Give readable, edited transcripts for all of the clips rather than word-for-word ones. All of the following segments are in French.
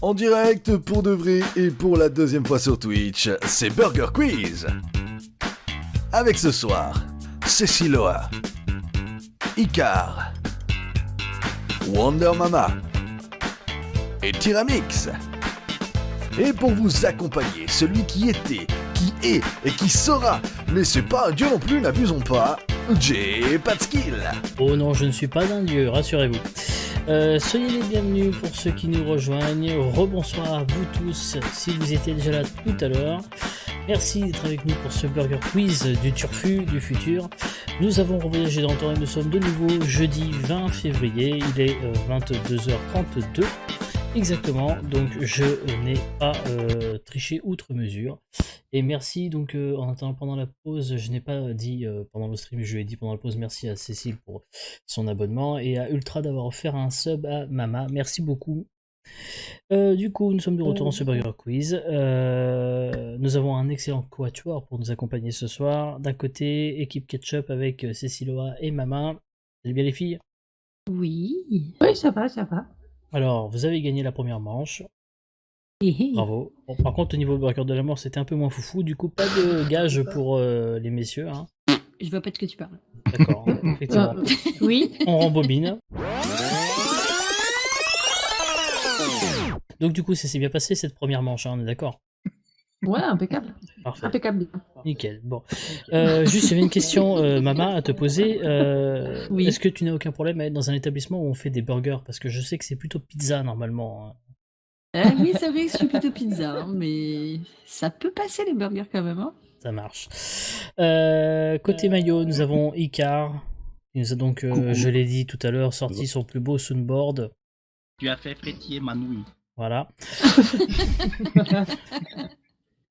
En direct pour de vrai et pour la deuxième fois sur Twitch, c'est Burger Quiz. Avec ce soir, Ceciloa, Icar, Wonder Mama et Tyramix. Et pour vous accompagner, celui qui était, qui est et qui sera, mais c'est pas un dieu non plus, n'abusons pas, Jay Patskill. Oh non, je ne suis pas un dieu, rassurez-vous. Soyez les bienvenus pour ceux qui nous rejoignent. Rebonsoir à vous tous si vous étiez déjà là tout à l'heure. Merci d'être avec nous pour ce Burger Quiz du Turfu du futur. Nous avons revoyagé dans le temps et nous sommes de nouveau jeudi 20 février. Il est 22h32 exactement, donc je n'ai pas triché outre mesure. Et merci donc en attendant pendant la pause, je n'ai pas dit pendant le stream, je lui ai dit pendant la pause merci à Cécile pour son abonnement et à Ultra d'avoir offert un sub à Mama. Merci beaucoup. Du coup, nous sommes de retour dans ce Burger Quiz. Nous avons un excellent quatuor pour nous accompagner ce soir. D'un côté, équipe Ketchup avec Céciloa et Mama. Salut bien les filles. Oui. Oui, ça va, ça va. Alors, vous avez gagné la première manche. Bravo. Bon, par contre, au niveau du Burger de la mort, c'était un peu moins foufou. Du coup, pas de gage pour les messieurs. Hein. Je vois pas de ce que tu parles. D'accord, effectivement. Oui. On rembobine. Donc du coup, ça s'est bien passé cette première manche, hein, on est d'accord? Ouais, impeccable. Parfait. Impeccable. Nickel. Bon. Juste, j'avais une question, Mama, à te poser. Oui. Est-ce que tu n'as aucun problème à être dans un établissement où on fait des burgers? Parce que je sais que c'est plutôt pizza normalement. Oui, c'est vrai que je suis plutôt pizza, hein, mais ça peut passer les burgers quand même. Hein. Ça marche. Côté maillot, nous avons Icar. Il nous a donc, je l'ai dit tout à l'heure, sorti son plus beau soundboard. Tu as fait frétiller ma nouille. Voilà.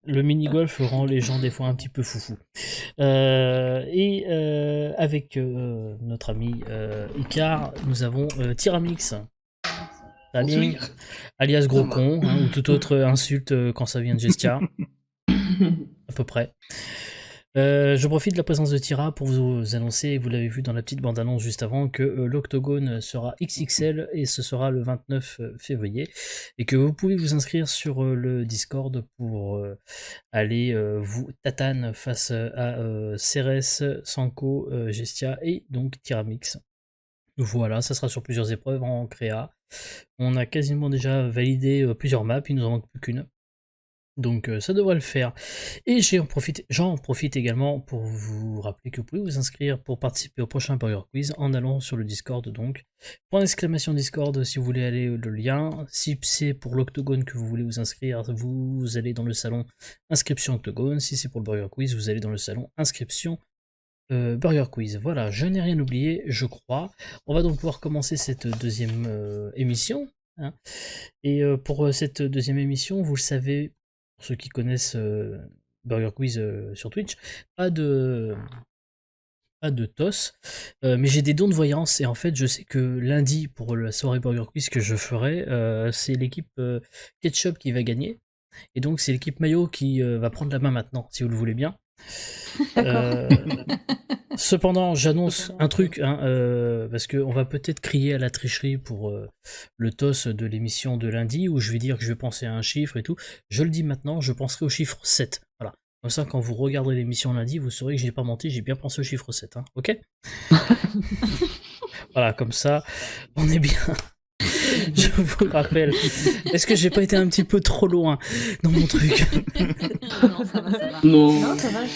Le mini-golf rend les gens des fois un petit peu foufou. Avec notre ami Icar, nous avons Tyramix. Ami, alias gros con, hein, ou toute autre insulte quand ça vient de Gestia. À peu près. Je profite de la présence de Tyra pour vous annoncer, vous l'avez vu dans la petite bande-annonce juste avant, que l'Octogone sera XXL et ce sera le 29 février et que vous pouvez vous inscrire sur le Discord pour aller vous tatane face à Ceres, Sanko, Gestia et donc Tyramix. Voilà, ça sera sur plusieurs épreuves en créa. On a quasiment déjà validé plusieurs maps, il nous en manque plus qu'une. Donc ça devrait le faire. Et j'en profite également pour vous rappeler que vous pouvez vous inscrire pour participer au prochain Burger Quiz en allant sur le Discord donc. Point d'exclamation Discord si vous voulez aller le lien. Si c'est pour l'Octogone que vous voulez vous inscrire, vous allez dans le salon inscription Octogone. Si c'est pour le Burger Quiz, vous allez dans le salon inscription Burger Quiz. Voilà, je n'ai rien oublié, je crois. On va donc pouvoir commencer cette deuxième émission. Hein. Et pour cette deuxième émission, vous le savez, pour ceux qui connaissent Burger Quiz sur Twitch, pas de toss, mais j'ai des dons de voyance et en fait je sais que lundi pour la soirée Burger Quiz que je ferai, c'est l'équipe Ketchup qui va gagner et donc c'est l'équipe Mayo qui va prendre la main maintenant si vous le voulez bien. Cependant, j'annonce un truc, hein, parce qu'on va peut-être crier à la tricherie pour le toss de l'émission de lundi, où je vais dire que je vais penser à un chiffre et tout. Je le dis maintenant, je penserai au chiffre 7. Voilà. Comme ça, quand vous regarderez l'émission lundi, vous saurez que je n'ai pas menti, j'ai bien pensé au chiffre 7. Hein. Ok. Voilà, comme ça, on est bien. Je vous rappelle. Est-ce que j'ai pas été un petit peu trop loin dans mon truc? Non, ça va, ça va. Non, ça va.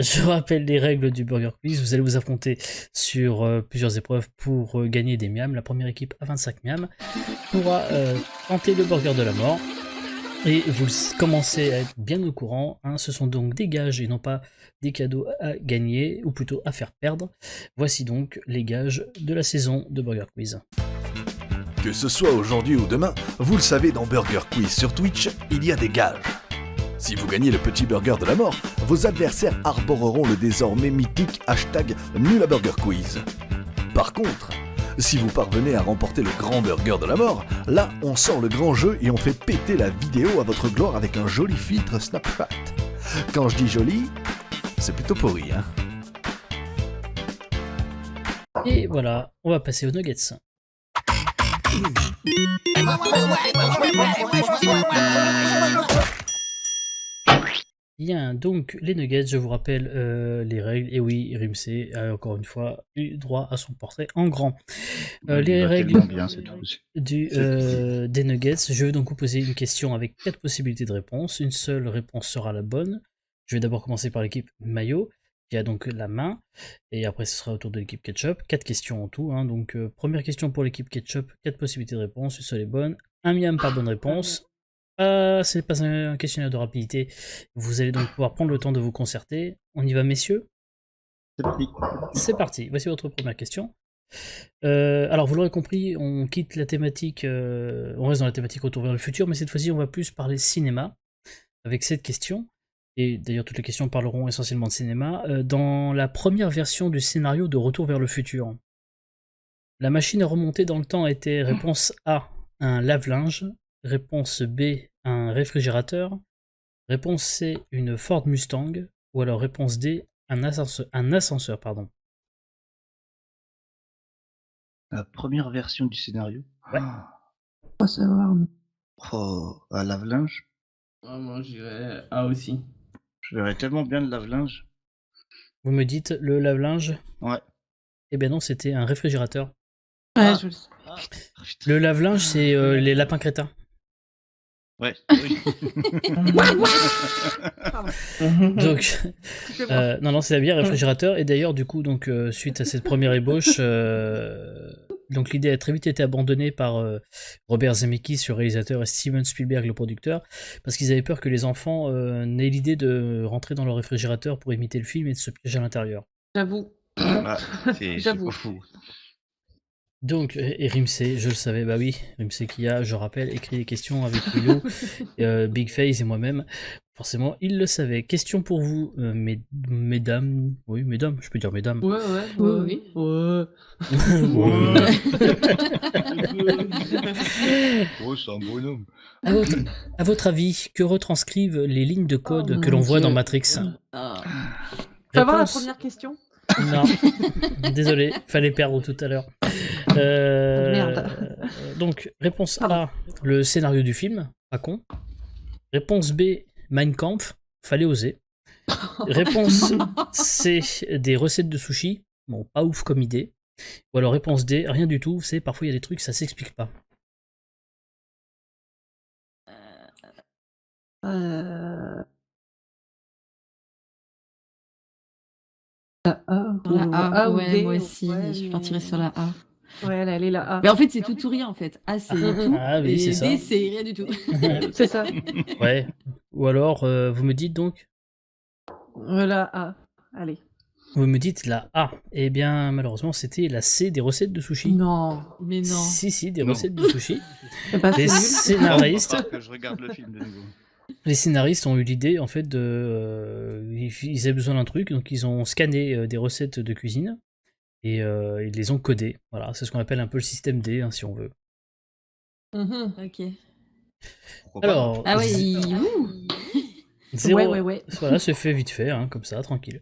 Je rappelle les règles du Burger Quiz. Vous allez vous affronter sur plusieurs épreuves pour gagner des miams. La première équipe à 25 miams pourra tenter le burger de la mort. Et vous commencez à être bien au courant. Hein, ce sont donc des gages et non pas des cadeaux à gagner, ou plutôt à faire perdre. Voici donc les gages de la saison de Burger Quiz. Que ce soit aujourd'hui ou demain, vous le savez, dans Burger Quiz sur Twitch, il y a des gages. Si vous gagnez le petit burger de la mort, vos adversaires arboreront le désormais mythique hashtag #NulABurgerQuiz. Par contre, si vous parvenez à remporter le grand burger de la mort, là on sort le grand jeu et on fait péter la vidéo à votre gloire avec un joli filtre Snapchat. Quand je dis joli, c'est plutôt pourri, hein. Et voilà, on va passer aux nuggets. Bien, donc les nuggets, je vous rappelle les règles. Et oui, Rimsey a encore une fois eu droit à son portrait en grand. Les règles bien cette fois. des nuggets, je vais donc vous poser une question avec 4 possibilités de réponse. Une seule réponse sera la bonne. Je vais d'abord commencer par l'équipe maillot, qui a donc la main, et après ce sera au tour de l'équipe ketchup. 4 questions en tout, hein. Donc première question pour l'équipe ketchup, 4 possibilités de réponse, une seule est bonne. Un miam par bonne réponse. Ce n'est pas un questionnaire de rapidité. Vous allez donc pouvoir prendre le temps de vous concerter. On y va, messieurs? C'est parti. C'est parti. Voici votre première question. Alors, vous l'aurez compris, on quitte la thématique, on reste dans la thématique retour vers le futur, mais cette fois-ci, on va plus parler cinéma avec cette question. Et d'ailleurs, toutes les questions parleront essentiellement de cinéma. Dans la première version du scénario de Retour vers le futur, la machine à remonter dans le temps était réponse A, un lave-linge. Réponse B, un réfrigérateur. Réponse C, une Ford Mustang. Ou alors réponse D, un ascenseur, pardon. La première version du scénario. Ouais. Pas savoir. Oh, un lave-linge. Moi, je dirais A aussi. Je verrais tellement bien le lave-linge. Vous me dites le lave-linge? Ouais. Eh bien non, c'était un réfrigérateur. Ouais, Ah. je le sais. Ah, putain. Le lave-linge, c'est les lapins crétins. Ouais, oui. Donc, non, c'est bien réfrigérateur. Et d'ailleurs, du coup, donc suite à cette première ébauche, donc l'idée a très vite été abandonnée par Robert Zemeckis, le réalisateur, et Steven Spielberg, le producteur, parce qu'ils avaient peur que les enfants n'aient l'idée de rentrer dans leur réfrigérateur pour imiter le film et de se piéger à l'intérieur. J'avoue. Ah, c'est J'avoue. pas fou. Donc, et Rimsey, je le savais, bah oui, Rimsey qui a, je rappelle, écrit les questions avec Willow, Big Face et moi-même. Forcément, il le savait. Question pour vous, mesdames. Oui, mesdames, je peux dire mesdames. Oui. Ouais. Oh, c'est un bonhomme. À votre avis, que retranscrivent les lignes de code Oh que l'on mon voit dans Dieu. Matrix? Ah. Tu vas voir la Réponse- première question? Non, désolé, fallait perdre tout à l'heure. Merde. Donc, réponse Pardon. A, le scénario du film, pas con. Réponse B, Mein Kampf, fallait oser. Réponse C, des recettes de sushi, bon, pas ouf comme idée. Ou alors réponse D, rien du tout, c'est parfois il y a des trucs, ça s'explique pas. La A. La A, ou ouais, D, moi aussi, ouais, je partirais sur la A. Ouais, elle est la A. Mais en fait, c'est tout ou rien, en fait. A, c'est tout, Ah oui, et c'est ça. D, c'est rien du tout. C'est ça. Ouais. Ou alors, vous me dites donc? La A. Allez. Vous me dites la A. Eh bien, malheureusement, c'était la C, des recettes de sushi. Non. Mais non. Si, des Non. recettes de sushi. C'est pas Les nul. scénaristes, Faut pas que je regarde le film de nouveau. les scénaristes ont eu l'idée en fait de, ils avaient besoin d'un truc, donc ils ont scanné des recettes de cuisine et ils les ont codées. Voilà, c'est ce qu'on appelle un peu le système D, hein, si on veut. Mhm. Ok. Pourquoi pas. Alors, Ah ouais, ouh. zéro. Ouais. Voilà, c'est fait vite fait, hein, comme ça, tranquille.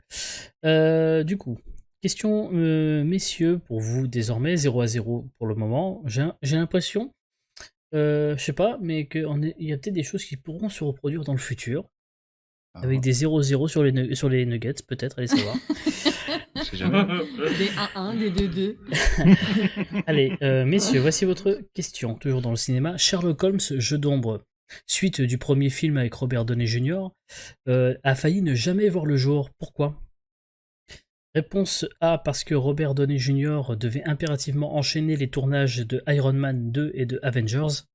Du coup, question, messieurs, pour vous désormais, 0-0 pour le moment. J'ai l'impression, je sais pas, mais il y a peut-être des choses qui pourront se reproduire dans le futur, Ah, avec des 0-0 sur les nuggets, peut-être, allez savoir. on sait jamais. Des 1-1, des 2-2. Allez, messieurs, voici votre question, toujours dans le cinéma. Sherlock Holmes, Jeu d'ombre, suite du premier film avec Robert Downey Jr., a failli ne jamais voir le jour. Pourquoi? Réponse A, parce que Robert Downey Jr. devait impérativement enchaîner les tournages de Iron Man 2 et de Avengers.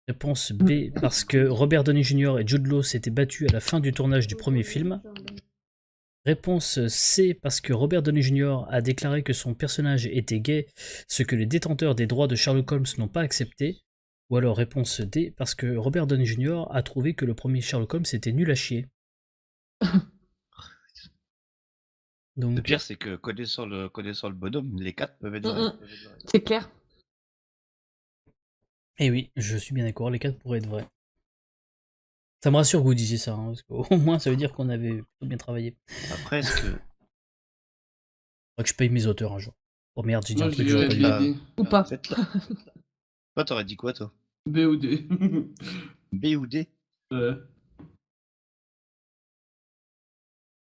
Réponse B, parce que Robert Downey Jr. et Jude Law s'étaient battus à la fin du tournage du premier film. Réponse C, parce que Robert Downey Jr. a déclaré que son personnage était gay, ce que les détenteurs des droits de Sherlock Holmes n'ont pas accepté. Ou alors réponse D, parce que Robert Downey Jr. a trouvé que le premier Sherlock Holmes était nul à chier. Le Donc, pire, c'est que connaissant le bonhomme, les 4 peuvent être vrais. C'est clair. eh oui, je suis bien d'accord, les 4 pourraient être vrais. Ça me rassure que vous disiez ça, hein, parce qu'au moins ça veut dire qu'on avait plutôt bien travaillé. Après, est-ce que. Faudrait que je paye mes auteurs un jour. Oh merde, j'ai dit Moi, un je truc que j'aurais dirais pas dit. BD. Ou pas. Faites-la. Toi, t'aurais dit quoi, toi? B ou D. B ou D? Ouais.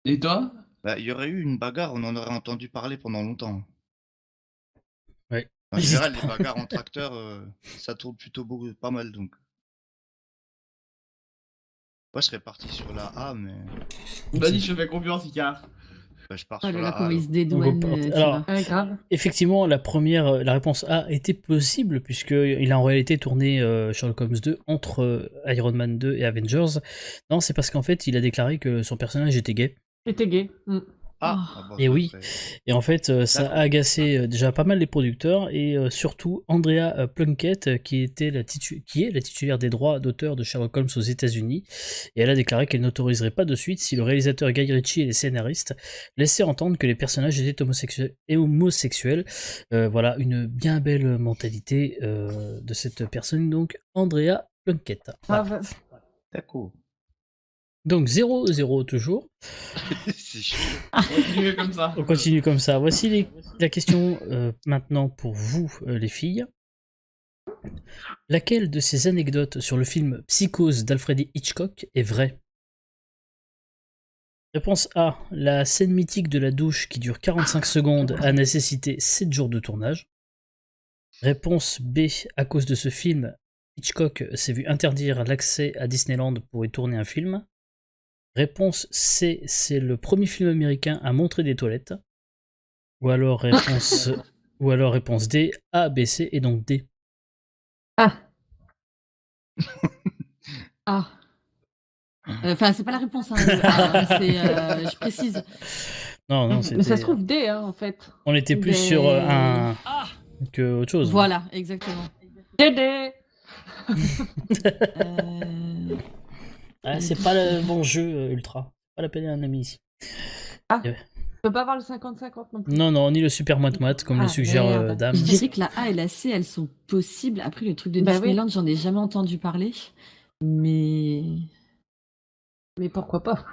Et toi? Bah, il y aurait eu une bagarre, on en aurait entendu parler pendant longtemps. Ouais. En général, les bagarres entre acteurs, ça tourne plutôt pas mal, donc. Moi, je serais parti sur la A, mais Vas-y, je te fais confiance, Icar. bah, je pars Oh sur là la là, A. comment il alors. se dédouane, Donc, Thierry. alors, Ouais, grave. effectivement, la réponse A était possible, puisqu'il a en réalité tourné Sherlock Holmes 2 entre Iron Man 2 et Avengers. Non, c'est parce qu'en fait, il a déclaré que son personnage était gay. J'étais gay. Bon, Et ça, oui. c'est- Et en fait, ça D'accord. a agacé déjà pas mal les producteurs, et surtout Andrea Plunkett, qui est la titulaire des droits d'auteur de Sherlock Holmes aux États-Unis. Et elle a déclaré qu'elle n'autoriserait pas de suite si le réalisateur Guy Ritchie et les scénaristes laissaient entendre que les personnages étaient homosexuels. Voilà, une bien belle mentalité de cette personne, donc Andrea Plunkett. Voilà. Grave. D'accord. Donc 0-0 toujours. C'est chaud. Continuez comme ça. On continue comme ça. Voici la question maintenant pour vous, les filles. Laquelle de ces anecdotes sur le film Psychose d'Alfred Hitchcock est vraie? Réponse A. La scène mythique de la douche qui dure 45 secondes a nécessité 7 jours de tournage. Réponse B. À cause de ce film, Hitchcock s'est vu interdire l'accès à Disneyland pour y tourner un film. Réponse C. C'est le premier film américain à montrer des toilettes. Ou alors réponse D. A, B, C et donc D. Ah, Ah. Enfin, c'est pas la réponse, hein, le A, hein, je précise. Non, mais ça c'était. se trouve D, hein, en fait. On était plus Mais- sur un que autre chose. Voilà, exactement. Dédé. Euh, Ah, c'est pas le bon jeu, Ultra. Pas la peine d'un ami ici. Je peux pas avoir le 50-50 non plus. Non, ni le super moite-moite, comme le Ah, suggère merde. Dame. Je dirais que la A et la C, elles sont possibles. Après, le truc de Bah oui. Disneyland, j'en ai jamais entendu parler. Mais Mais pourquoi pas?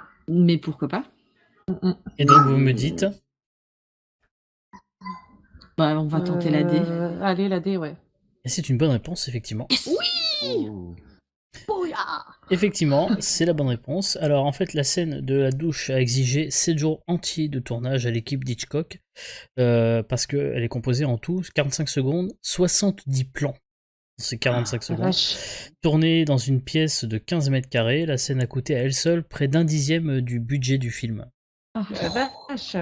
pourquoi pas? Et donc vous me dites, Bah, on va tenter la D. Allez, la D, ouais. et c'est une bonne réponse, effectivement. Oh. Effectivement, c'est la bonne réponse. Alors en fait, la scène de la douche a exigé 7 jours entiers de tournage à l'équipe d'Hitchcock, parce qu'elle est composée en tout 45 secondes, 70 plans. Dans ces 45 La secondes. vache. Tournée dans une pièce de 15 mètres carrés, la scène a coûté à elle seule près d'un dixième du budget du film. La vache.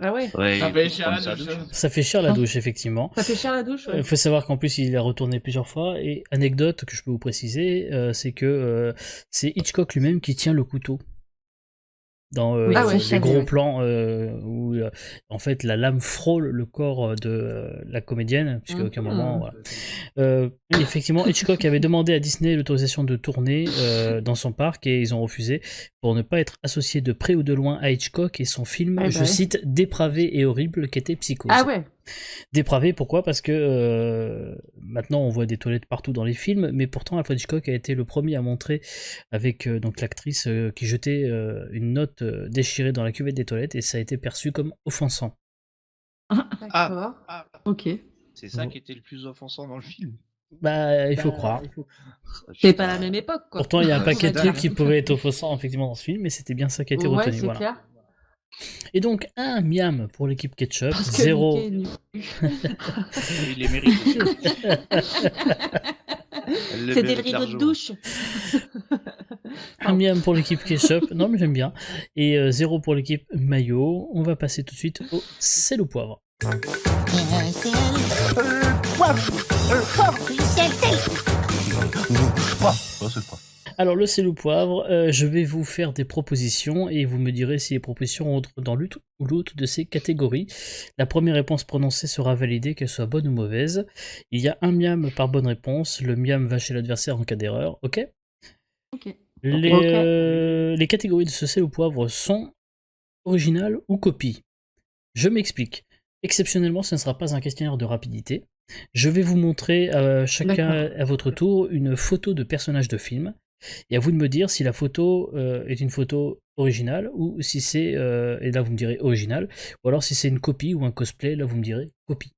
Ah ouais. Ouais, Ça il fait faut cher la prendre sa douche. douche. Ça fait cher la douche, effectivement. Ça fait cher la douche, Il ouais. faut savoir qu'en plus, il a retourné plusieurs fois. Et anecdote que je peux vous préciser, c'est que c'est Hitchcock lui-même qui tient le couteau. Dans Oui, ah ouais, les je savais, gros ouais. plans où en fait la lame frôle le corps de la comédienne, puisqu'à aucun moment. Voilà. Effectivement, Hitchcock avait demandé à Disney l'autorisation de tourner dans son parc et ils ont refusé pour ne pas être associés de près ou de loin à Hitchcock et son film, Eh je ben. cite, dépravé et horrible qu'était Psychose. Ah ouais. Dépravé, pourquoi? Parce que maintenant on voit des toilettes partout dans les films, mais pourtant Alfred Hitchcock a été le premier à montrer avec donc l'actrice qui jetait une note déchirée dans la cuvette des toilettes et ça a été perçu comme offensant. D'accord. Ok. C'est ça qui était le plus offensant dans le film. Bah, il faut croire. C'est pas la même époque, quoi. Pourtant, il y a un paquet de c'est trucs dingue. qui pouvaient être offensants effectivement dans ce film, mais c'était bien ça qui a été Ouais, retenu. c'est Voilà. clair. Et donc, un miam pour l'équipe Ketchup, Parce que 0. Mickey est nul. Il les mérite aussi. Elle le C'était le mérite rideau de largement. douche. Un miam pour l'équipe Ketchup, non mais j'aime bien. Et 0 pour l'équipe Mayo. On va passer tout de suite au sel ou poivre. Alors le sel ou poivre, je vais vous faire des propositions et vous me direz si les propositions entrent dans l'une ou l'autre de ces catégories. La première réponse prononcée sera validée, qu'elle soit bonne ou mauvaise. Il y a un miam par bonne réponse, le miam va chez l'adversaire en cas d'erreur, ok? Ok. Les catégories de ce sel ou poivre sont original ou copie. Je m'explique. Exceptionnellement, ce ne sera pas un questionnaire de rapidité. Je vais vous montrer chacun à votre tour une photo de personnage de film. Et à vous de me dire si la photo est une photo originale ou si c'est, et là vous me direz original, ou alors si c'est une copie ou un cosplay, là vous me direz copie.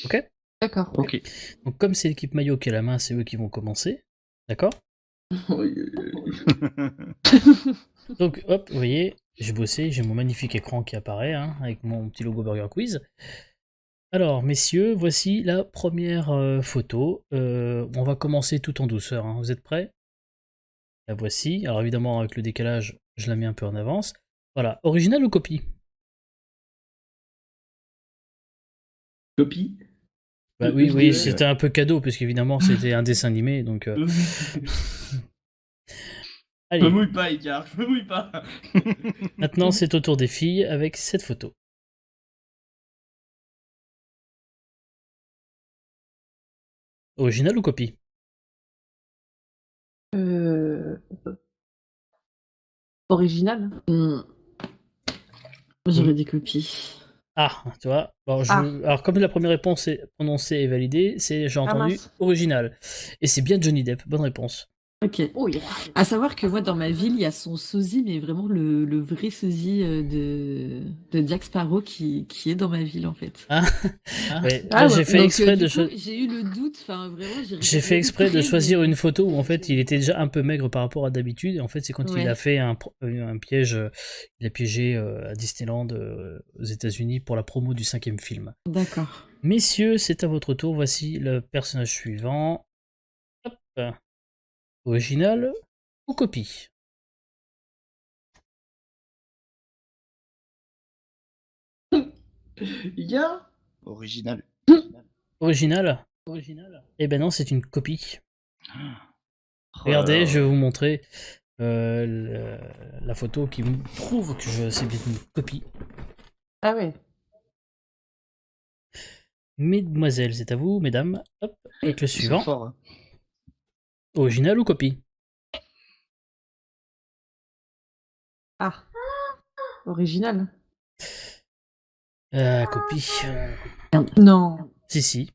Ok. D'accord. Ok. Donc comme c'est l'équipe maillot qui a la main, c'est eux qui vont commencer. D'accord. Donc hop, vous voyez, j'ai bossé, j'ai mon magnifique écran qui apparaît hein, avec mon petit logo Burger Quiz. Alors messieurs, voici la première photo. On va commencer tout en douceur. Hein. Vous êtes prêts? La voici. Alors évidemment avec le décalage, je la mets un peu en avance. Voilà, original ou copie? Copie. Bah oui, c'était un peu cadeau, puisqu'évidemment c'était un dessin animé, donc... Je Allez, me mouille pas, Icar, je me mouille pas. maintenant c'est au tour des filles avec cette photo. Original ou copie? Original. J'aurais des copies. Ah, tu vois. Bon, alors comme la première réponse est prononcée et validée, j'ai entendu mince. original. Et c'est bien Johnny Depp, bonne réponse. Ok. Oh, yeah. À savoir que moi, dans ma ville, il y a son sosie, mais vraiment le vrai sosie de Jack Sparrow qui est dans ma ville, en fait. Ouais, Ah là, ouais. j'ai fait Donc, exprès du de coup, j'ai eu le doute, enfin vraiment, J'ai fait exprès de choisir mais- une photo où en fait il était déjà un peu maigre par rapport à d'habitude. Et en fait, c'est quand il Ouais. a fait un piège, il a piégé à Disneyland aux États-Unis pour la promo du 5e film. D'accord. Messieurs, c'est à votre tour. Voici le personnage suivant. Hop. Original ou copie? Icar. Original. Original? Eh ben non, c'est une copie. Oh Regardez, là je vais là. vous montrer la photo qui me prouve que c'est bien une copie. Ah ouais. Mesdemoiselles, c'est à vous, mesdames. Hop, avec le Ils sont suivant. forts. Hein. Original ou copie? Ah. Original. Copie. Non. Si.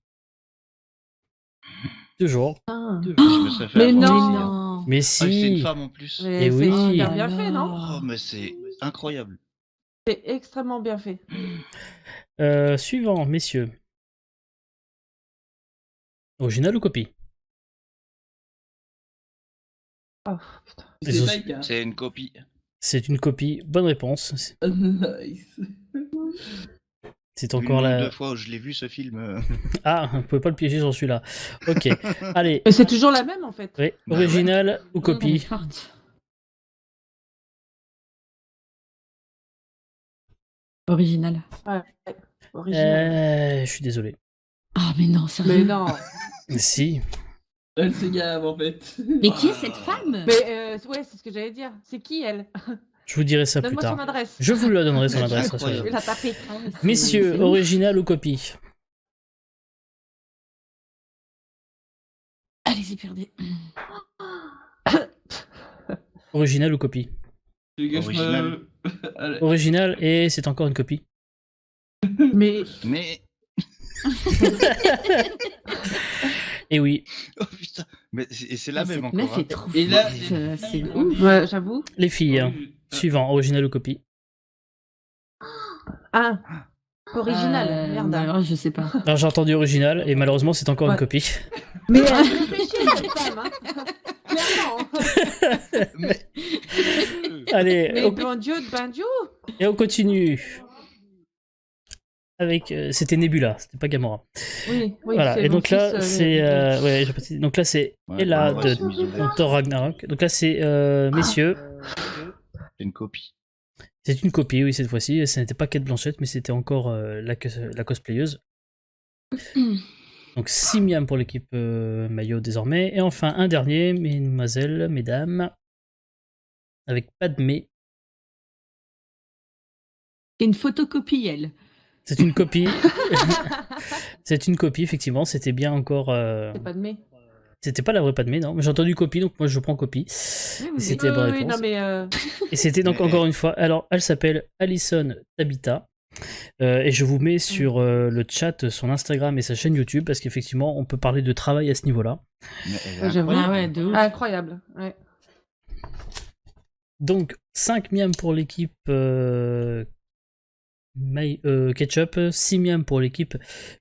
Toujours. Ah. Je me serais fait Mais avoir non. aussi, hein. Non. Mais Ah, c'est une si. femme en plus. Mais Eh c'est oui. super bien fait, non? Oh, mais c'est incroyable. C'est extrêmement bien fait. Suivant, messieurs. Original ou copie? Oh putain. Ils C'est ont- pas Icar. C'est une copie. C'est une copie. Bonne réponse. Nice. C'est Vu encore le nombre la. de fois où je l'ai vu ce film. Ah, vous pouvez pas le piéger sur celui-là. Ok. Allez. Mais c'est toujours la même en fait. Oui, Bah original ou Elle est copie? forte. Original. Ouais. Original. Je suis désolé. Ah, mais non, Mais sérieux. non. Si. Elle s'égave en fait. Mais qui est cette femme? Mais ouais, c'est ce que j'allais dire. C'est qui elle? Je vous dirai ça plus Donne-moi son tard. adresse. Je vous la donnerai son C'est adresse. incroyable. Je vais la taper. Ah, mais Messieurs, c'est ouf. original ou copie? Allez-y, perdez. Original ou copie? Original. Allez. Original et c'est encore une copie. Mais Mais. Et oui, Oh putain. Mais c'est la Ah, même cette encore. meuf Hein. est trop Et là, forte, c'est on ouf. dit- ouais, j'avoue. les filles. Hein. Suivant, original ou copie? Ah. Original. Merde. Alors, je sais pas. Alors j'ai entendu original et malheureusement c'est encore une Ouais. copie. Mais elle réfléchit cette femme. Hein. Clairement. Mais. Allez, Mais bon Dieu de ben Dieu. et on continue. Avec, c'était Nebula, c'était pas Gamora. Oui, oui. Voilà, c'est et mon donc là fils, c'est, le- ouais, je précise. Donc là c'est Ouais, Ella ouais, de c'est misogyne. Thor Ragnarok. Donc là c'est messieurs, C'est une copie. c'est une copie, oui cette fois-ci. Ce n'était pas Kate Blanchett, mais c'était encore la cosplayeuse. Donc 6 miams pour l'équipe maillot désormais. Et enfin un dernier, mesdemoiselles, mesdames, avec Padmé. C'est une photocopie, elle. C'est une copie. C'est une copie, effectivement. C'était bien encore. C'est pas de mai. C'était pas la vraie Padmé, non. Mais j'ai entendu copie, donc moi je prends copie. Oui, Et oui, c'était la bonne Oui, réponse. non mais Et c'était donc Mais- encore une fois. Alors, elle s'appelle Alison Tabita. Et je vous mets sur le chat son Instagram et sa chaîne YouTube parce qu'effectivement, on peut parler de travail à ce niveau-là. Mais elle est Ouais, j'avoue. incroyable. Ah ouais, de ouf. incroyable. Ouais. Donc, 5 miams pour l'équipe Ketchup, 6 miams pour l'équipe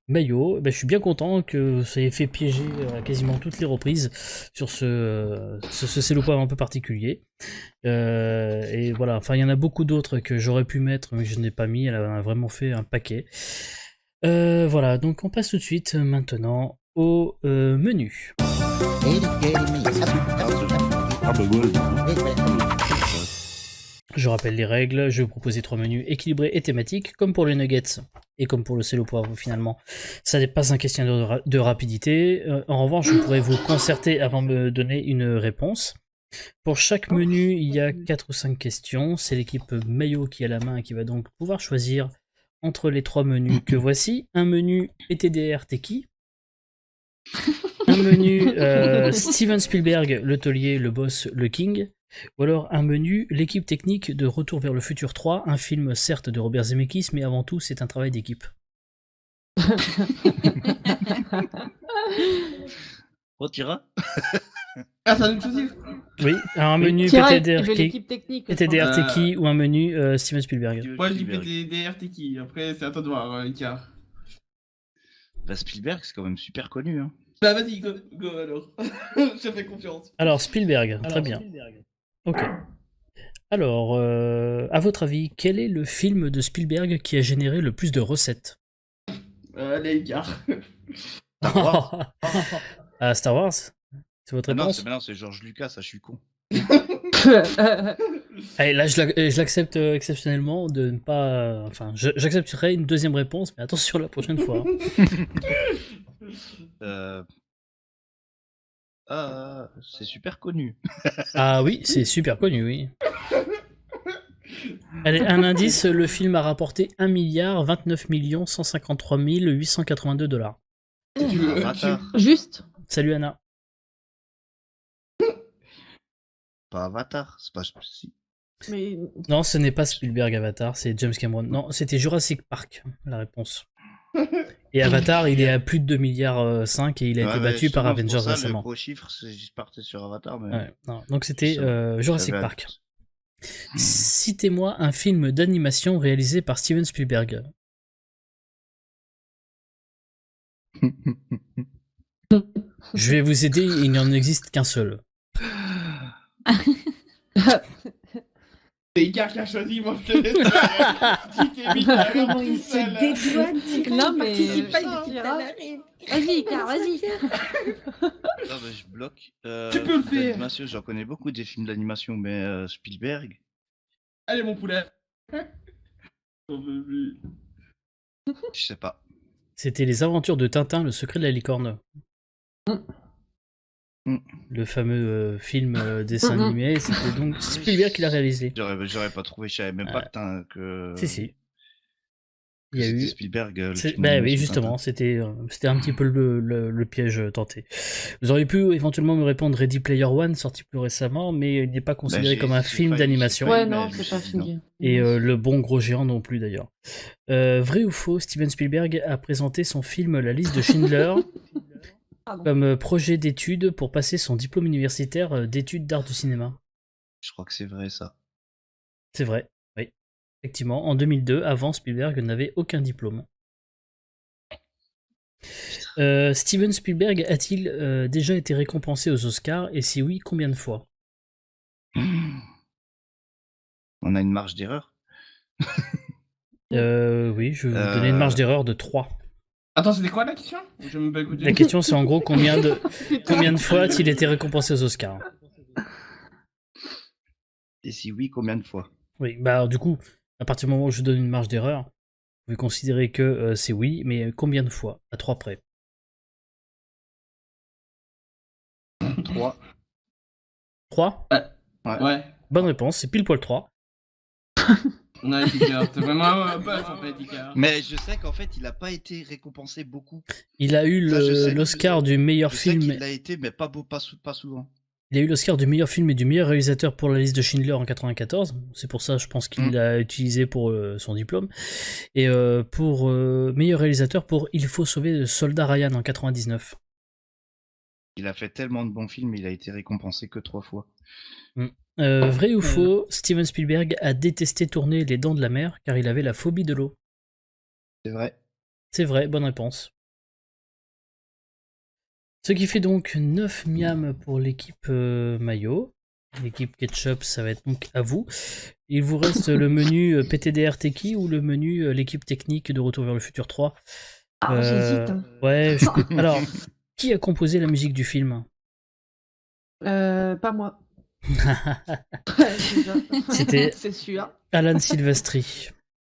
Mayo. Ben, je suis bien content que ça ait fait piéger à quasiment toutes les reprises sur ce célopoivre un peu particulier. Et voilà, enfin il y en a beaucoup d'autres que j'aurais pu mettre mais que je n'ai pas mis, elle a vraiment fait un paquet. Voilà, donc on passe tout de suite maintenant au menu. Je rappelle les règles, je vais vous proposer 3 menus équilibrés et thématiques, comme pour les nuggets et comme pour le sel au poivre finalement. Ça n'est pas un questionnaire de rapidité, en revanche je pourrais vous concerter avant de me donner une réponse. Pour chaque menu, il y a 4 ou 5 questions, c'est l'équipe Mayo qui a la main et qui va donc pouvoir choisir entre les 3 menus que voici. Un menu ETDR Techie, un menu Steven Spielberg, le taulier, le boss, le king, ou alors un menu l'équipe technique de Retour vers le futur 3, un film certes de Robert Zemeckis, mais avant tout c'est un travail d'équipe. Retira. Ah, ça nous choisir. Oui, un menu PTDR Techie ou un menu Steven Spielberg. Moi je dis PTDR Techie, après c'est à toi de voir, Icar. Bah, Spielberg, c'est quand même super connu. Hein. Bah vas-y, go alors. Je te fais confiance. Alors Spielberg, très bien. Ok. Alors, à votre avis, quel est le film de Spielberg qui a généré le plus de recettes? Allez, Icar. Star Wars. C'est votre réponse? Non, c'est George Lucas, ça je suis con. Allez, là, je l'accepte exceptionnellement de ne pas... Enfin, j'accepterai une deuxième réponse, mais attention la prochaine fois. C'est super connu. Ah oui, c'est super connu, oui. Allez, un indice, le film a rapporté 1,29,153,882 $. Juste. Salut Anna. Pas Avatar, c'est pas si. Mais... Non, ce n'est pas Spielberg Avatar, c'est James Cameron. Non, c'était Jurassic Park, la réponse. Et Avatar, il est à plus de 2,5 milliards et il a été battu par Avengers récemment. Le gros chiffre, c'est juste parti sur Avatar. Mais... Ouais, non, donc c'était Jurassic Park. Citez-moi un film d'animation réalisé par Steven Spielberg. Je vais vous aider, il n'y en existe qu'un seul. C'est Icar qui a choisi, moi je te laisse. Comment il se dédouane, Non, mais... participe pas depuis tout à l'heure. Vas-y, Icar, vas-y. Non, mais je bloque. Tu peux le faire. D'animation, j'en connais beaucoup des films d'animation, mais Spielberg. Allez, mon poulet. Je sais pas. C'était Les Aventures de Tintin, le secret de la licorne. Le fameux film dessin animé, c'était donc Spielberg qui l'a réalisé. J'aurais pas trouvé, je savais même pas que... Si. Il y a eu Spielberg. Oui, justement, c'était un petit peu le piège tenté. Vous auriez pu éventuellement me répondre Ready Player One, sorti plus récemment, mais il n'est pas considéré comme un film d'animation. Ouais, non, c'est pas un film. Et Le Bon Gros Géant non plus d'ailleurs. Vrai ou faux, Steven Spielberg a présenté son film La Liste de Schindler comme projet d'études pour passer son diplôme universitaire d'études d'art du cinéma. Je crois que c'est vrai ça. C'est vrai, oui. Effectivement, en 2002, avant, Spielberg n'avait aucun diplôme. Steven Spielberg a-t-il déjà été récompensé aux Oscars, et si oui, combien de fois? On a une marge d'erreur. Oui, je vais vous donner une marge d'erreur de 3. Attends, c'était quoi la question? La question, c'est en gros combien de fois a-t-il été récompensé aux Oscars? Et si oui, combien de fois? Oui, bah alors, du coup, à partir du moment où je donne une marge d'erreur, vous pouvez considérer que c'est oui, mais combien de fois? À 3 près. 3. 3? Ouais. Bonne réponse, c'est pile poil 3. Ouais, Icar, t'es vraiment un buzz en fait, Icar. Mais je sais qu'en fait, il a pas été récompensé beaucoup. Il a eu l'Oscar du meilleur film. Il a été, mais pas souvent. Il a eu l'Oscar du meilleur film et du meilleur réalisateur pour La Liste de Schindler en 1994. C'est pour ça, je pense qu'il l'a utilisé pour son diplôme. Et pour meilleur réalisateur pour Il faut sauver le soldat Ryan en 1999. Il a fait tellement de bons films, il a été récompensé que 3 fois. Vrai ou faux, Steven Spielberg a détesté tourner Les Dents de la Mer car il avait la phobie de l'eau. C'est vrai. C'est vrai, bonne réponse. Ce qui fait donc 9 miams pour l'équipe maillot. L'équipe ketchup, ça va être donc à vous. Il vous reste le menu PTDR Techie ou le menu l'équipe technique de Retour vers le futur 3. J'hésite. Hein. Ouais, alors, qui a composé la musique du film? Pas moi. C'était C'est sûr. Alan Silvestri.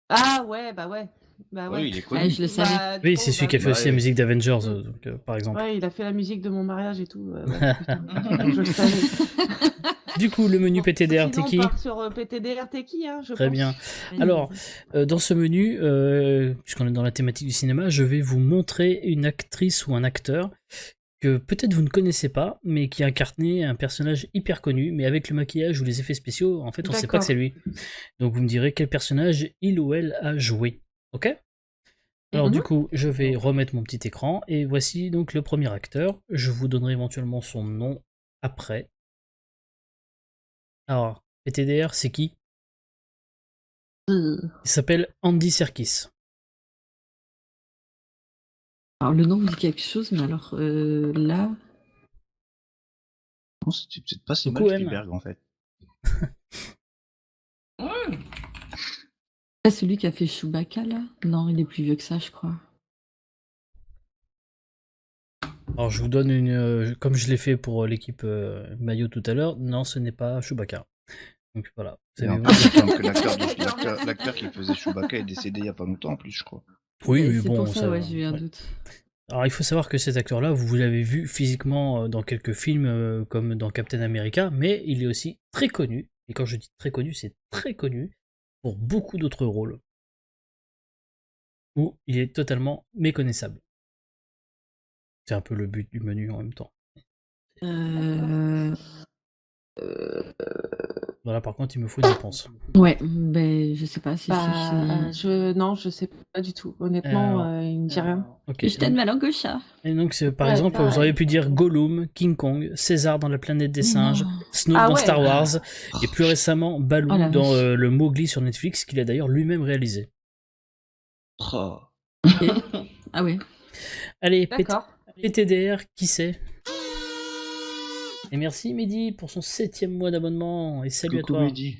Ah ouais, bah ouais. Bah ouais. Oui, il est connu. Je le savais. Bah, Oui, bon, c'est celui bah, qui a fait bah, aussi la musique d'Avengers, donc, par exemple. Ouais, il a fait la musique de mon mariage et tout. Ouais, putain. Je le savais. Du coup, le menu Bon, PTDR sinon, Techie. on part sur PTDR Techie, hein, je Très pense. bien. Alors, dans ce menu, puisqu'on est dans la thématique du cinéma, je vais vous montrer une actrice ou un acteur que peut-être vous ne connaissez pas, mais qui a incarné un personnage hyper connu, mais avec le maquillage ou les effets spéciaux, en fait, on ne sait pas que c'est lui. Donc vous me direz quel personnage il ou elle a joué. Ok? Alors du coup, je vais remettre mon petit écran, et voici donc le premier acteur. Je vous donnerai éventuellement son nom après. Alors, PTDR, c'est qui? Il s'appelle Andy Serkis. Alors, le nom me dit quelque chose, mais alors là. Non, c'est peut-être pas si Coucou, mal Anne. Spielberg en fait. Ouais. C'est celui qui a fait Chewbacca, là? Non, il est plus vieux que ça, je crois. Alors je vous donne une... comme je l'ai fait pour l'équipe maillot tout à l'heure, non, ce n'est pas Chewbacca. Donc voilà. Et en plus, il me semble que l'acteur qui faisait Chewbacca est décédé il y a pas longtemps en plus, je crois. Oui, Et mais c'est bon, pour ça, ouais, j'ai eu un ouais. doute. Alors il faut savoir que cet acteur-là, vous l'avez vu physiquement dans quelques films comme dans Captain America, mais il est aussi très connu, et quand je dis très connu, c'est très connu, pour beaucoup d'autres rôles, où il est totalement méconnaissable. C'est un peu le but du menu en même temps. Voilà, par contre, il me faut une réponse. Ouais, ben je sais pas si c'est. Non, je sais pas du tout. Honnêtement, il me dit rien. Ok. Je donne ma langue au chat. Et donc, par Ouais, exemple, pareil. vous auriez pu dire Gollum, King Kong, César dans la planète des Mais singes, non. Snoke Ah dans ouais. Star Wars, et plus récemment Baloo Oh la dans vache. le Mowgli sur Netflix, qu'il a d'ailleurs lui-même réalisé. Oh. Ah ouais. Allez, D'accord. PTDR, qui c'est? Et merci Mehdi pour son 7e mois d'abonnement, et salut Coucou à toi. Mehdi.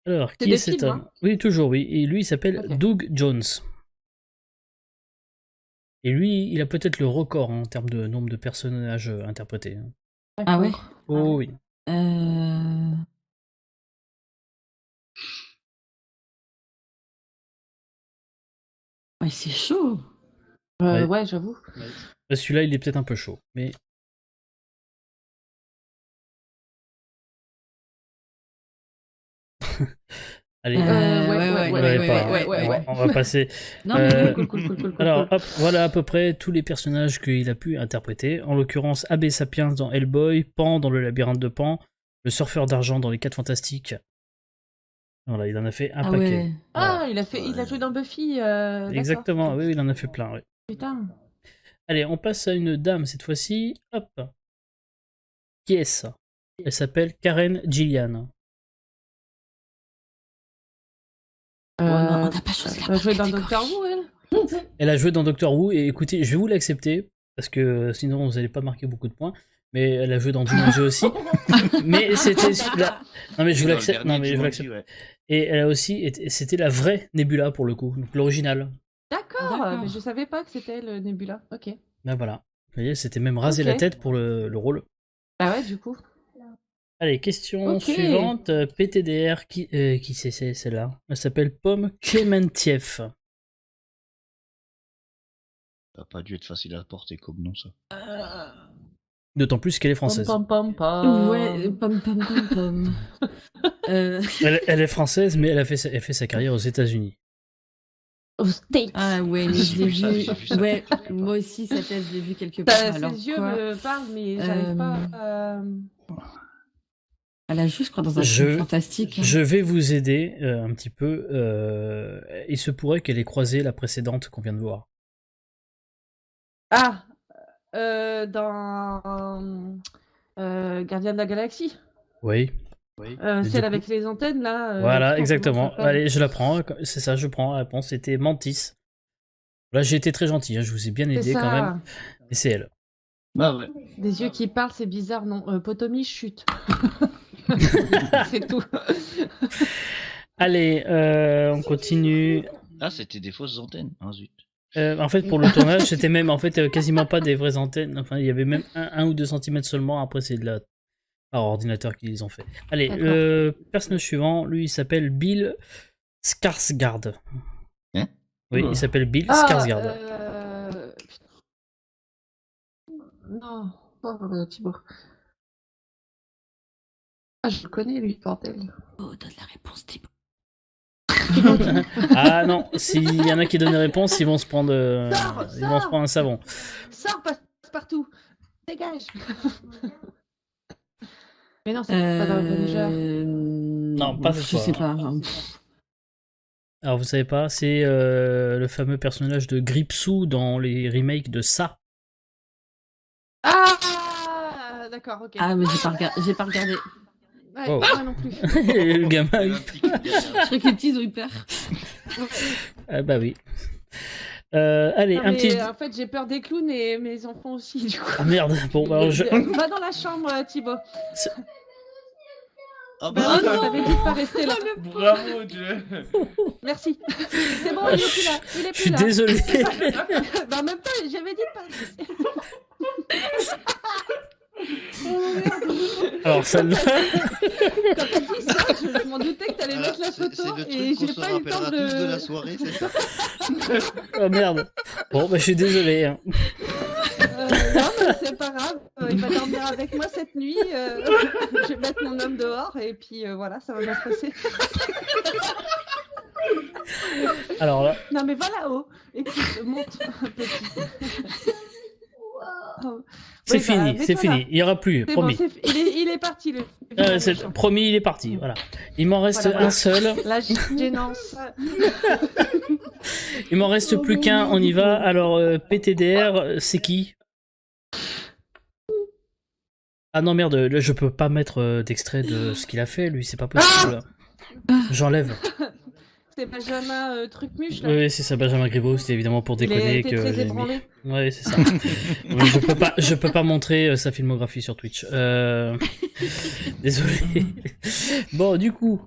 Alors, C'est qui est des cet films, homme? hein? Oui, toujours, oui. Et lui, il s'appelle Ok. Doug Jones. Et lui, il a peut-être le record en termes de nombre de personnages interprétés. Ah ouais. Oh oui. Ouais, c'est chaud. Ouais. Ouais, j'avoue. Celui-là, il est peut-être un peu chaud, mais... Allez, ouais. on va passer. Non, mais cool. Alors, hop, voilà à peu près tous les personnages qu'il a pu interpréter. En l'occurrence, Abbé Sapiens dans Hellboy, Pan dans le labyrinthe de Pan, le surfeur d'argent dans les 4 Fantastiques. Voilà, il en a fait un paquet. Ouais. Ah, il a joué dans Buffy. Exactement, oui, il en a fait plein. Oui. Putain. Allez, on passe à une dame cette fois-ci. Hop. Qui est ça? Elle s'appelle Karen Gillian. Non, on n'a pas choisi la Elle a joué dans catégorie. Doctor Who, elle. Elle a joué dans Doctor Who, et écoutez, je vais vous l'accepter, parce que sinon vous n'allez pas marquer beaucoup de points. Mais elle a joué dans Jumanji aussi. Mais c'était non mais je vous l'accepte. Non mais je vous l'accepte. Ouais. Et elle a aussi c'était la vraie Nebula pour le coup, donc l'original. D'accord, mais je savais pas que c'était le Nebula. Ok. Ben voilà. Vous voyez, c'était même rasé Ok. la tête pour le rôle. Ah ouais, du coup. Allez, question Ok. suivante. PTDR, qui c'est celle-là? Elle s'appelle Pomme Clémentieff. Ça n'a pas dû être facile à porter comme nom, ça. D'autant plus qu'elle est française. Ouais, pom. Elle est française, mais elle fait sa carrière aux États-Unis. Aux States. Ah ouais, mais je l'ai vu. Ouais, moi aussi, sa tête, je l'ai vu quelque part. Alors, Ses yeux quoi me parlent, mais j'arrive pas. Elle a joué, je crois, dans un Je- film fantastique. Je vais vous aider un petit peu. Il se pourrait qu'elle ait croisé la précédente qu'on vient de voir. Ah, dans Gardien de la Galaxie. Oui. Oui. du Celle coup- avec les antennes, là. Voilà, putain, exactement. comment ça s'appelle Allez, je la prends. C'est ça, je prends la réponse. C'était Mantis. Là, j'ai été très gentil. Je vous ai bien C'est aidé quand même. ça. Et c'est elle. Bah ouais. Des yeux qui parlent, c'est bizarre, non. Potomi, chute. C'est tout. Allez, on continue. Ah, c'était des fausses antennes. Ah, zut. En fait, pour le tournage, c'était même en fait quasiment pas des vraies antennes. Enfin, il y avait même 1 ou 2 centimètres seulement. Après, c'est de la par ordinateur qu'ils les ont fait. Allez, D'accord. le personnage suivant, lui, il s'appelle Bill Skarsgård. Hein Oui, Oh. il s'appelle Bill Ah, Skarsgård. putain. Non, oh, Thibaut. Ah, je le connais, lui, bordel. Oh, donne la réponse, Thibaut. Ah non, s'il y en a qui donnent des réponses, ils vont se prendre, Sors, ils vont se sors. prendre un savon. Sors, passe partout. Dégage. Mais non, c'est pas dans Avenger. Non, pas cette Je sais fois. pas. hein. Alors vous savez pas, c'est le fameux personnage de Gripsou dans les remakes de Ça. Ah, d'accord, ok. Ah, mais j'ai pas regardé. Ouais, Oh. moi non plus. Le gamin. Il y a un petit coup derrière. Je crois que les petits ils ont eu peur. Ah bah oui. Allez, Non, un mais, petit. en fait, j'ai peur des clowns et mes enfants aussi, du coup. Ah merde. Bon, bah, alors je. Va dans la chambre, Thibaut. Ah Bah bah, oui, je t'avais dit de pas rester là. Bravo, Dieu. Merci. C'est bon, Ah, il est plus là. Il est Je plus suis là. désolé. Bah, en même temps, j'avais dit de pas rester. Alors celle-là. Quand t'as dit ça, je m'en doutais que t'allais voilà, mettre la c'est photo le et truc qu'on j'ai se pas eu le temps rappellera tous de la de. soirée, c'est ça. Oh merde. Bon, bah je suis désolé. Hein. Non, mais c'est pas grave. Il va dormir avec moi cette nuit. Je vais mettre mon homme dehors et puis voilà, ça va bien se passer. Alors là. Non, mais va là-haut. Écoute, monte, petit. Oh. C'est Oui, bah, fini, c'est mets-toi fini. là. Il n'y aura plus, C'est promis. bon, il est parti, le. Promis, il est parti. Voilà. Il m'en reste Voilà, voilà. un seul. La gênance. Il m'en reste plus qu'un. On y va. Alors, PTDR, c'est qui? Ah non, merde. Là, je peux pas mettre d'extrait de ce qu'il a fait. Lui, c'est pas possible. J'enlève. C'est Benjamin Trucmuche, là. Oui, c'est ça, Benjamin Griveaux. C'était évidemment pour Il déconner était que très j'ai mis. ébranlé. Ouais, c'est ça. Je peux pas montrer sa filmographie sur Twitch. Désolé. Bon, du coup,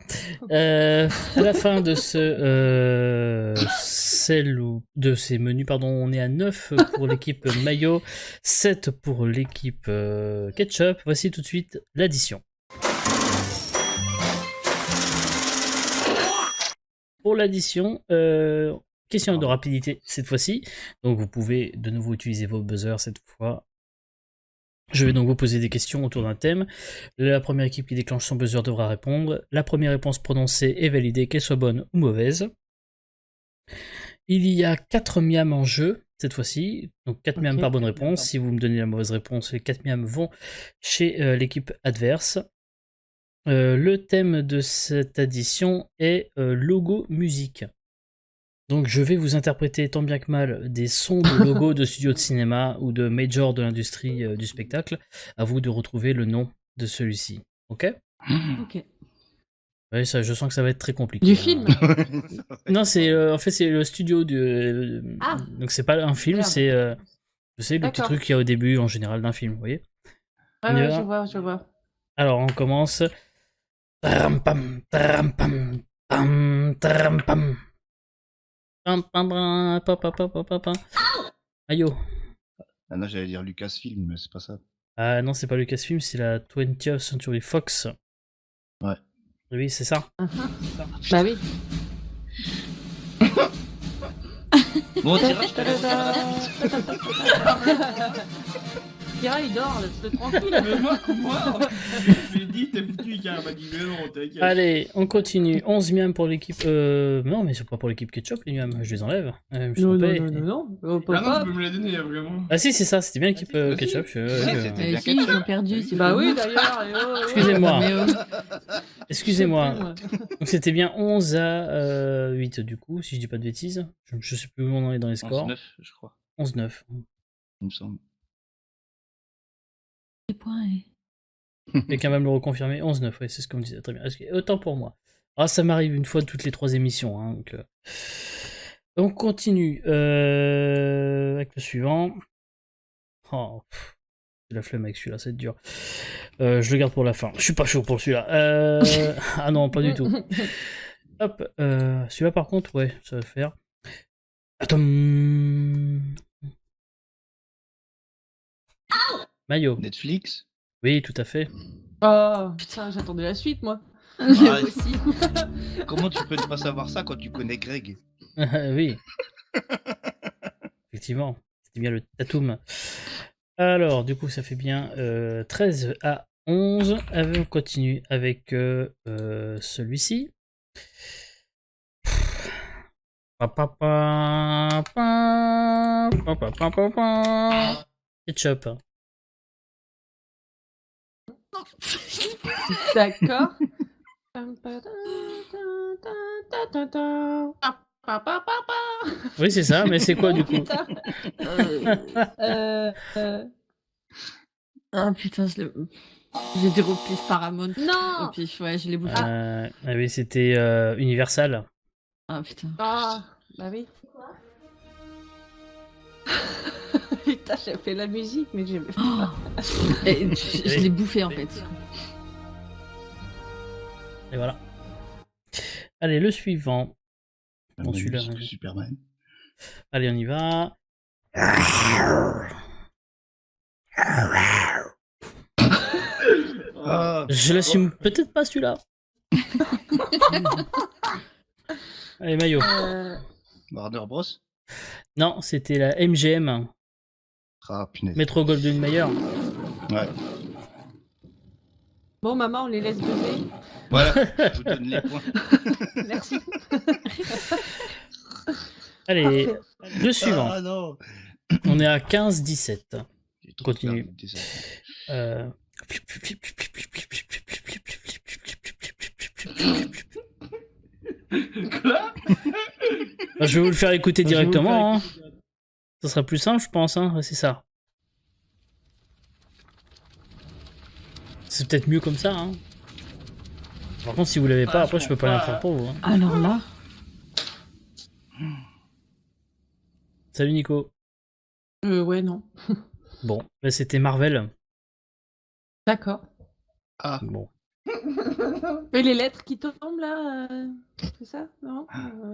à la fin de de ces menus, pardon, on est à 9 pour l'équipe maillot, 7 pour l'équipe ketchup. Voici tout de suite l'addition. Pour l'addition, question de rapidité cette fois-ci. Donc vous pouvez de nouveau utiliser vos buzzers cette fois. Je vais donc vous poser des questions autour d'un thème. La première équipe qui déclenche son buzzer devra répondre. La première réponse prononcée est validée, qu'elle soit bonne ou mauvaise. Il y a 4 miams en jeu cette fois-ci. Donc 4 miams par bonne réponse. Si vous me donnez la mauvaise réponse, les 4 miams vont chez l'équipe adverse. Le thème de cette addition est logo musique. Donc je vais vous interpréter tant bien que mal des sons de logos de studios de cinéma ou de majors de l'industrie du spectacle. À vous de retrouver le nom de celui-ci. Ok? Ok. Ouais, ça, je sens que ça va être très compliqué. Du hein. film. Non, c'est en fait c'est le studio de. Ah. Donc c'est pas un film, Merde. c'est je sais le petit D'accord. truc qu'il y a au début en général d'un film. Vous voyez? Ouais, On y ouais, va. je vois. Alors on commence. Taram pam, taram pam, pam, taram pam. Pam, pam, pam, pam, pam, pam, pam, pam. Aïe oh. Ah non, j'allais dire Lucasfilm, mais c'est pas ça. Ah non, c'est pas Lucasfilm, c'est la 20th Century Fox. Ouais. Oui, c'est ça. Bah oui. Bon, tirage, Kira, il dort, laisse-le tranquille. Mais moi, je lui ai dit, t'es foutu, il m'a dit, mais non, t'inquiète. Allez, on continue. 11 miams pour l'équipe. Non, mais c'est pas pour l'équipe Ketchup, les miams. Je les enlève. Je me suis trompé. non. Ah non, tu peux me la donner, vraiment. Ah si, c'est ça, c'était bien l'équipe Ah, si. Ketchup. c'était bien Si, ils ont perdu. c'est Bah pas oui, bon. d'ailleurs. Excusez-moi. Mais, Excusez-moi. Je sais plus, moi. Donc c'était bien 11 à 8 du coup, si je dis pas de bêtises. Je sais plus où on en est dans les scores. 11-9, je crois, 11-9. il me semble. les points, et- Quelqu'un va me le reconfirmer. 11-9, oui, c'est ce qu'on me disait. Très bien. Autant pour moi. Ah, ça m'arrive une fois toutes les 3 émissions. Hein, donc, on continue avec le suivant. Oh, j'ai la flemme avec celui-là, c'est dur. Je le garde pour la fin. Je suis pas chaud pour celui-là. Ah non, pas du tout. Hop, celui-là par contre, ouais, ça va le faire. Attends. Mayo. Netflix. Oui, tout à fait. Oh, putain, j'attendais la suite, moi. Ah, aussi. comment tu peux ne pas savoir ça quand tu connais Greg? Oui. Effectivement, c'était bien le Tatum. Alors, du coup, ça fait bien 13 à 11. On continue avec celui-ci. Ketchup. D'accord. Oui, c'est ça, mais c'est quoi du coup? Putain. Ah putain, j'ai dit au pif Paramount. Au Non. pif, ouais, je l'ai bouffé. Ah oui, c'était Universal. Ah putain. Ah, bah oui. Putain, j'ai fait la musique, mais j'ai... Et je l'ai bouffé en fait. Et voilà. Allez, le suivant. La Bon, même celui-là. musique que Superman. Allez, on y va. Ah, Je l'assume peut-être pas celui-là. Allez, Mayo. Warner Bros. Non, c'était la MGM. Ah, punaise. Metro Golden Mayer. Ouais. Bon, maman, on les laisse buzzer. Voilà, je vous donne les points. Merci. Allez, Parfait. le suivant. Ah non. On est à 15-17. J'ai trop Continue. perdu, désolé. Quoi? Je vais vous le faire écouter directement. Hein. Ça sera plus simple, je pense. Hein. Ouais, c'est ça. C'est peut-être mieux comme ça. Hein. Par contre, si vous l'avez pas, après, je peux pas rien faire pour vous. Hein. Alors là, Salut Nico. Ouais, non. Bon, là, c'était Marvel. D'accord. Ah, Bon. Et les lettres qui tombent là, c'est ça? Non?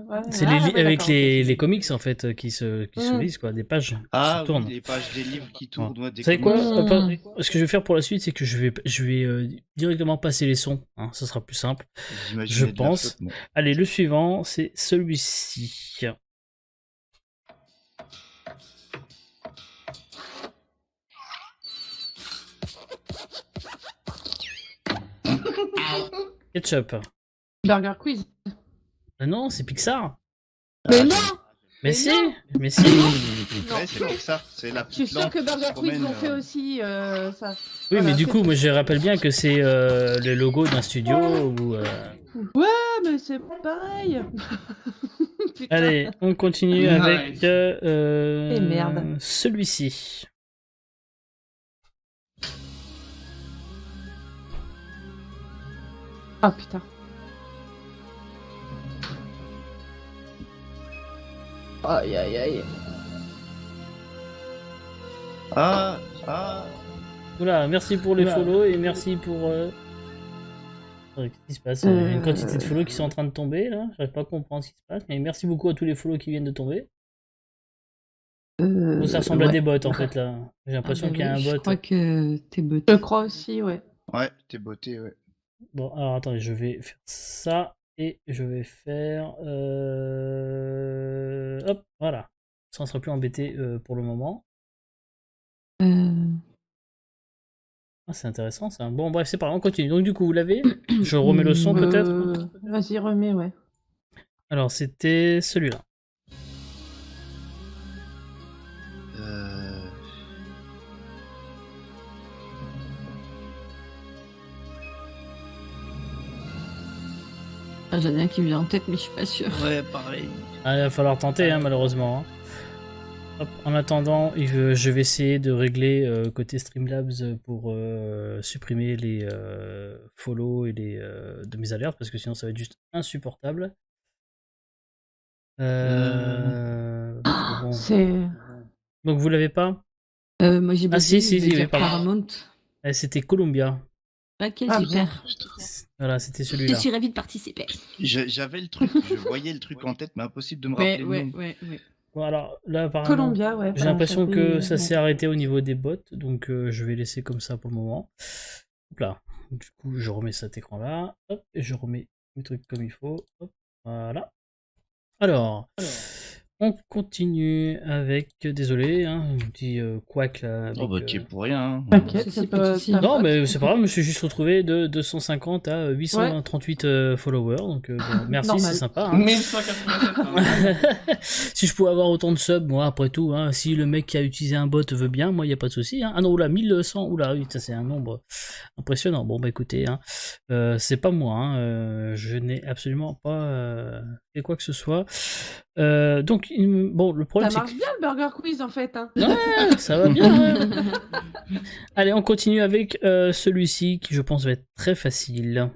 Ouais. C'est Ah, les ouais, avec d'accord, les comics en fait qui se lisent quoi, des pages qui ah se tournent. oui, les pages des livres qui tournent. Ouais, des Vous savez quoi comics. Ce que je vais faire pour la suite, c'est que je vais directement passer les sons. Hein, ça sera plus simple. J'imaginais Je de la pense. faute, moi. Allez, le suivant, c'est celui-ci. Ketchup. Burger Quiz. Ah non, c'est Pixar. Mais non! Mais Mais si, non. mais si. Ouais, c'est pour ça. C'est la Je suis petite sûre lampe que qui Burger se Quiz promène, l'ont fait aussi, ça. Oui, Voilà, mais du c'est coup, tout. moi, je rappelle bien que c'est le logo d'un studio ou. Ah, mais c'est pareil. Putain. Allez, on continue Nice. avec Et merde. celui-ci. Ah putain. Aïe aïe aïe. Ah, Oula, merci pour les Oula. follow et merci pour. Qu'est-ce qui se passe? Il y a une quantité de follow qui sont en train de tomber là. J'arrive pas à comprendre ce qui se passe. Mais merci beaucoup à tous les follow qui viennent de tomber. Bon, ça ressemble à des bots en fait là. J'ai l'impression qu'il y a un Je bot. crois que t'es bot. Je crois aussi, ouais. ouais, t'es beauté, ouais. Bon, alors attendez, je vais faire ça et je vais faire. Hop, voilà. Ça ne sera plus embêté pour le moment. Ah, c'est intéressant ça. Bon, bref, c'est pas grave, on continue. Donc, du coup, vous l'avez? Je remets le son peut-être? Vas-y, remets, ouais. Alors, c'était celui-là. Ah, j'en ai un qui me vient en tête, mais je suis pas sûre. Ouais, pareil. Ah, il va falloir tenter, hein, malheureusement. Hein. Hop, en attendant, je vais essayer de régler côté Streamlabs pour supprimer les follow et les de mes alertes parce que sinon ça va être juste insupportable. Bon. C'est. Donc vous l'avez pas? Moi j'ai Ah, si, je vais oui, dire pardon. Paramount. C'était Columbia. Ok, Ah, super. Voilà, c'était Je celui-là. suis ravie de participer. J'avais le truc, je voyais le truc en tête, mais impossible de me Ouais, rappeler le ouais, nom. ouais, ouais. Bon, alors là apparemment, Columbia, ouais. j'ai l'impression que ça s'est arrêté au niveau des bots, donc je vais laisser comme ça pour le moment. Hop là. Du coup, je remets cet écran-là, hop, et je remets mes trucs comme il faut. Hop, voilà. Alors, on continue avec, désolé, hein, un petit couac là. Avec, Oh bah t'y es pour rien. Hein. T'inquiète, Ça, c'est pas. c'est ta Non, faute. mais c'est pas grave, je me suis juste retrouvé de 250 à 838 followers, donc bon, merci, Normal. c'est sympa. Hein. 1187. Hein. Si je pouvais avoir autant de subs, moi, après tout, hein, si le mec qui a utilisé un bot veut bien, moi, il n'y a pas de souci. Hein. Ah non, oula, 1100, oula, oui, ça c'est un nombre impressionnant. Bon, bah écoutez, hein, c'est pas moi, hein, je n'ai absolument pas fait quoi que ce soit. Donc, bon, le Ça problème, c'est marche bien le Burger Quiz en fait. Hein. que ça va bien. Hein. Allez, on continue avec celui-ci qui, je pense, va être très facile.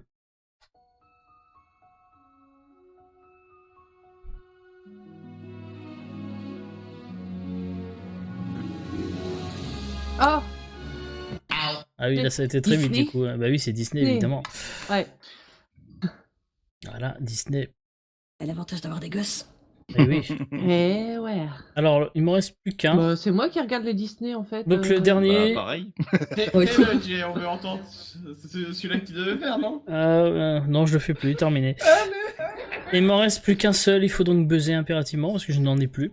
Oh, Ah oui, là, ça a été très vite, Disney. du coup. Bah oui, c'est Disney, Disney. évidemment. ouais. Voilà, Disney. C'est l'avantage d'avoir des gosses. Eh oui. Eh ouais. Alors, il me reste plus qu'un. Bah, c'est moi qui regarde les Disney en fait. Donc, le Bah, dernier. pareil. Ouais. Jay, on veut entendre. C'est celui-là que tu devais faire, non? Non, je le fais plus, terminé. Il m'en reste plus qu'un seul, il faut donc buzzer impérativement parce que je n'en ai plus.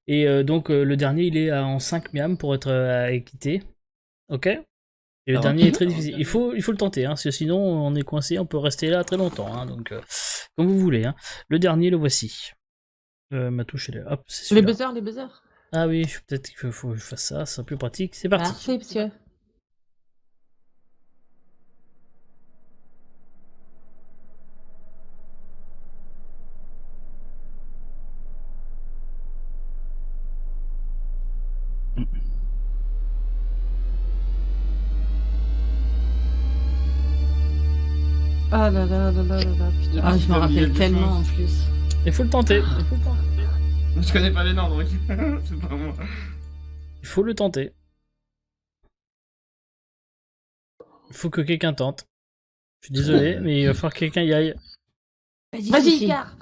Et donc, le dernier, il est en 5 miam pour être à équité. Ok? Et le Ah, dernier ok. est très difficile. Il faut le tenter, hein, parce que sinon, on est coincé, on peut rester là très longtemps. Hein, donc, comme vous voulez. Hein. Le dernier, le voici. Ma touche, elle est. Hop, c'est Les celui-là. buzzers, les buzzers. Ah oui, peut-être qu'il faut que je fasse ça, c'est plus pratique. C'est parti. Merci, monsieur. Ah là là là là là là, putain. Ah, je me rappelle tellement en plus. Il faut le tenter. Je connais pas les noms, donc c'est pas moi. Il faut le tenter. Il faut que quelqu'un tente. Je suis désolé, mais il va falloir que quelqu'un y aille. Vas-y, Sophie. Icar.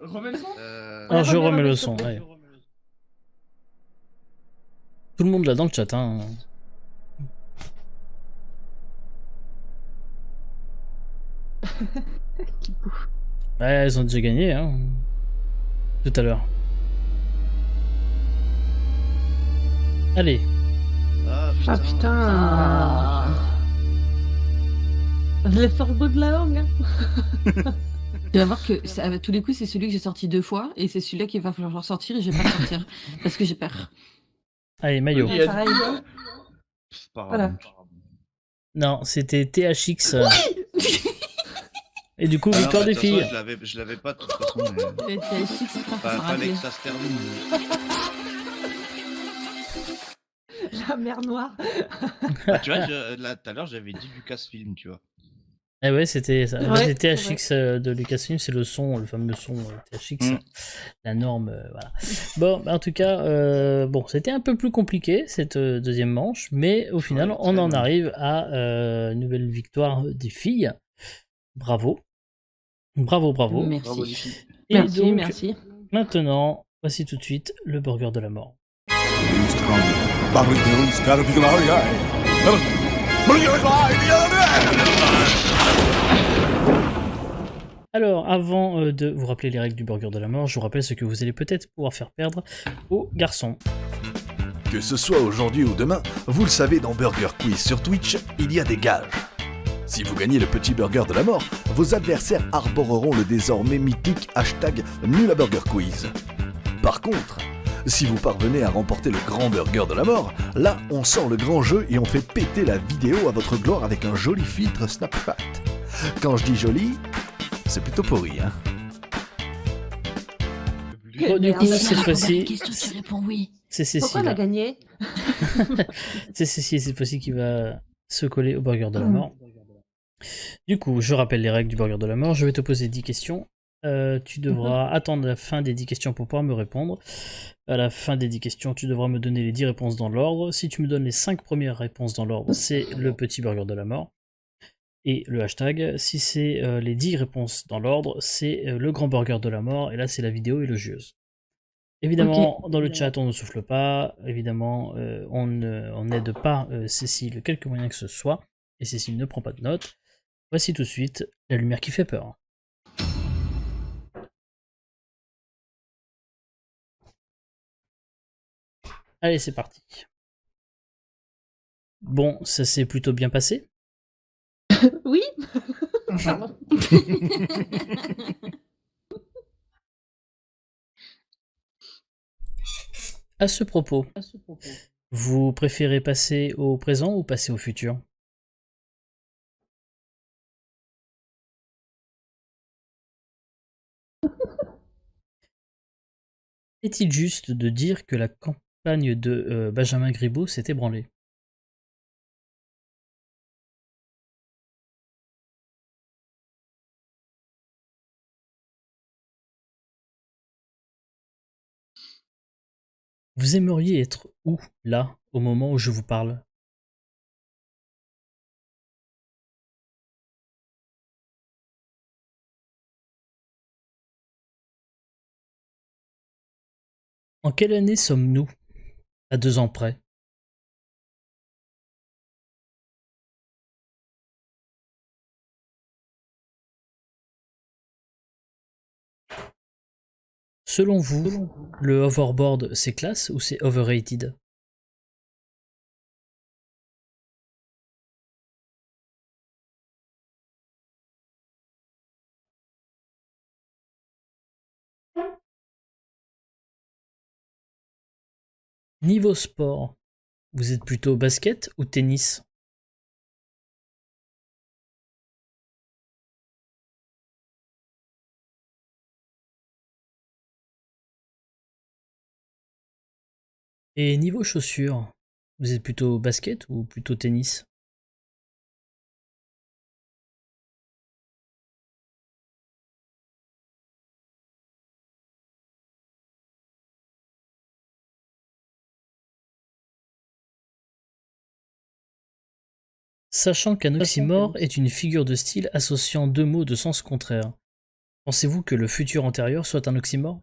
Remets le son. Alors je remets, remets le remets, son. s'il te plaît. Allez. Tout le monde là dans le chat. Hein. Ouais, elles ont déjà gagné. Hein. Tout à l'heure. Allez. Ah putain. Ah putain. Ah. Les sorbots de la langue. Hein. Tu vas voir que à tous les coups, c'est celui que j'ai sorti 2 fois et c'est celui-là qu'il va falloir sortir et je vais pas le sortir parce que j'ai peur. Allez, maillot. Il y a Pareil. Voilà. Non, c'était THX. Et du coup, Ah non, victoire bah, des de toute façon, filles. je l'avais pas de toute façon. Mais... Le THX, c'est pas Fallait que ça se termine. La mer Noire. Ah, tu vois, là tout à l'heure j'avais dit Lucasfilm, tu vois. Eh ouais, c'était ça. Ouais, C'était c'est THX de Lucasfilm, c'est le son, le fameux son THX, Mm. la norme, voilà. Bon, bah, en tout cas, bon, c'était un peu plus compliqué cette deuxième manche, mais au final, Ouais, on très en bien. arrive à une nouvelle victoire des filles. Bravo. Bravo, bravo. Bravo, les Merci. filles. Et Merci, donc, merci. maintenant, voici tout de suite le burger de la mort. Alors, avant de vous rappeler les règles du burger de la mort, je vous rappelle ce que vous allez peut-être pouvoir faire perdre aux garçons. Que ce soit aujourd'hui ou demain, vous le savez, dans Burger Quiz sur Twitch, il y a des gages. Si vous gagnez le petit burger de la mort, vos adversaires arboreront le désormais mythique hashtag #NulABurgerQuiz. Par contre, si vous parvenez à remporter le grand burger de la mort, là on sort le grand jeu et on fait péter la vidéo à votre gloire avec un joli filtre Snapchat. Quand je dis joli, c'est plutôt pourri, hein. Bon, du coup, Merde. cette fois-ci, question, tu réponds oui. c'est Pourquoi on Cécile. a gagné? C'est Cécile cette fois-ci qui va se coller au burger de la mort. Du coup, je rappelle les règles du burger de la mort. Je vais te poser 10 questions. Tu devras attendre la fin des 10 questions pour pouvoir me répondre. À la fin des 10 questions, tu devras me donner les 10 réponses dans l'ordre. Si tu me donnes les 5 premières réponses dans l'ordre, c'est le petit burger de la mort. Et le hashtag, si c'est les 10 réponses dans l'ordre, c'est le grand burger de la mort. Et là, c'est la vidéo élogieuse. Évidemment, dans le chat, on ne souffle pas. Évidemment, on n'aide pas Cécile, quelque moyen que ce soit. Et Cécile ne prend pas de notes. Voici tout de suite la lumière qui fait peur. Allez, c'est parti. Bon, ça s'est plutôt bien passé. Oui. À ce propos, vous préférez passer au présent ou passer au futur? Est-il juste de dire que la campagne de Benjamin Griveaux s'est ébranlée? Vous aimeriez être où, là, au moment où je vous parle? En quelle année sommes-nous? À 2 ans près. Selon vous, le hoverboard c'est classe ou c'est overrated? Niveau sport, vous êtes plutôt basket ou tennis? Et niveau chaussures, vous êtes plutôt basket ou plutôt tennis? Sachant qu'un oxymore est une figure de style associant 2 mots de sens contraire, pensez-vous que le futur antérieur soit un oxymore?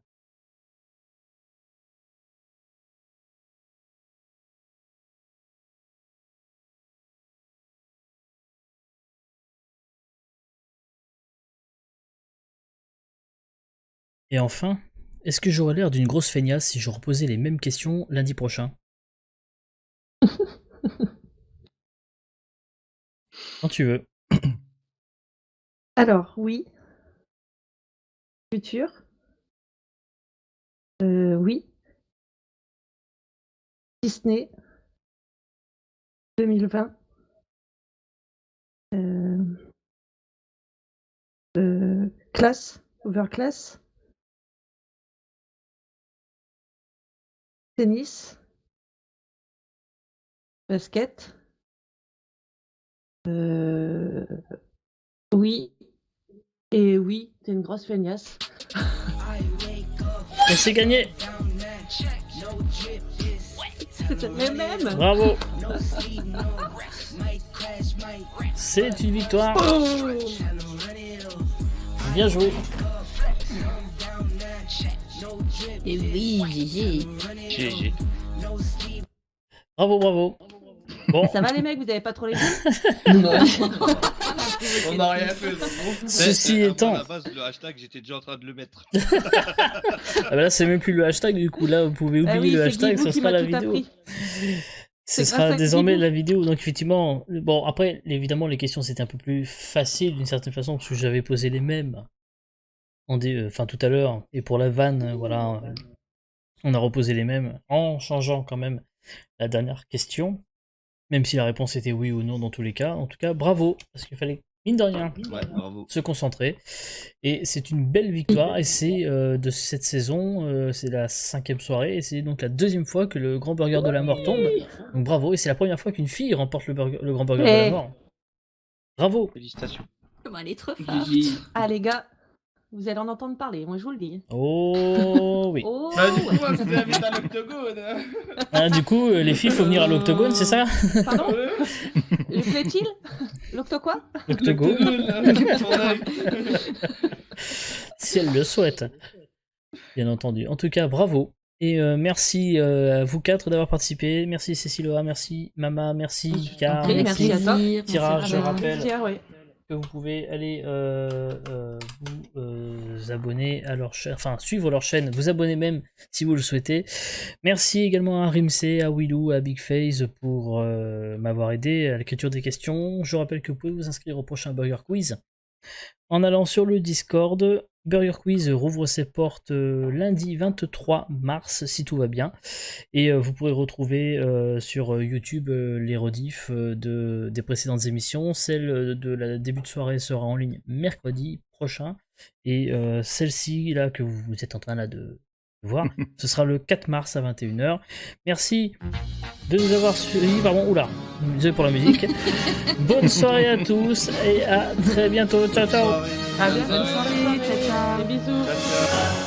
Et enfin, est-ce que j'aurais l'air d'une grosse feignasse si je reposais les mêmes questions lundi prochain? Quand tu veux. Alors, oui. Futur. Oui. Disney. 2020. Classe. Overclass. Tennis. Basket. Oui. Et oui, t'es une grosse feignasse. Et c'est gagné! C'était le même. Bravo! C'est une victoire! Oh. Bien joué! Et oui, GG. GG. Bravo, bravo! Bon, Ça va les mecs, vous avez pas trop les Non. On n'a rien fait. donc bon. ceci À étant... la base, le hashtag, j'étais déjà en train de le mettre. Ah bah là, c'est même plus le hashtag, du coup, là, vous pouvez oublier oui, le c'est hashtag, Guilou ce qui sera m'a la tout vidéo. appris. Ce C'est sera grâce à désormais Guilou. la vidéo, donc effectivement, bon, après, évidemment, les questions c'était un peu plus facile d'une certaine façon, parce que j'avais posé les mêmes enfin, tout à l'heure, et pour la vanne, voilà, on a reposé les mêmes, en changeant quand même la dernière question, même si la réponse était oui ou non dans tous les cas. En tout cas, bravo, parce qu'il fallait mine de rien, Ouais, bravo. se concentrer. Et c'est une belle victoire. Et c'est de cette saison, c'est la 5e soirée. Et c'est donc la 2e fois que le Grand Burger de la Mort tombe. Donc bravo. Et c'est la première fois qu'une fille remporte le Grand Burger de la Mort. Bravo. Félicitations. Comment elle est trop forte. GG. Ah les gars, vous allez en entendre parler, moi je vous le dis. Oh oui. Oh, Bah, du ouais. coup, on s'est invité à l'octogone. Ah, du coup, les filles, faut venir à l'octogone, c'est ça? Pardon Ouais. Le plaît-il L'octo quoi L'octogone, L'octogone, là. si elle le souhaite. Bien entendu. En tout cas, bravo. Et merci à vous 4 d'avoir participé. Merci Céciloa, merci Mama, merci Car, prie, merci. merci à toi. Tirage, je Avec rappelle plaisir, oui. que vous pouvez aller vous abonner à leur chaîne, enfin suivre leur chaîne, vous abonner même si vous le souhaitez. Merci également à Rimsey, à Willou, à Big Face pour m'avoir aidé à l'écriture des questions. Je rappelle que vous pouvez vous inscrire au prochain Burger Quiz en allant sur le Discord. Burger Quiz rouvre ses portes lundi 23 mars si tout va bien, et vous pourrez retrouver sur YouTube les rediffs des précédentes émissions. Celle de la début de soirée sera en ligne mercredi prochain, et celle-ci là que vous êtes en train là de voir, ce sera le 4 mars à 21h. Merci de nous avoir suivis. Pardon, oula, désolé pour la musique. Bonne soirée à tous et à très bientôt. Ciao ciao. Bonne soirée, ciao ciao. Des bisous. Ciao, ciao.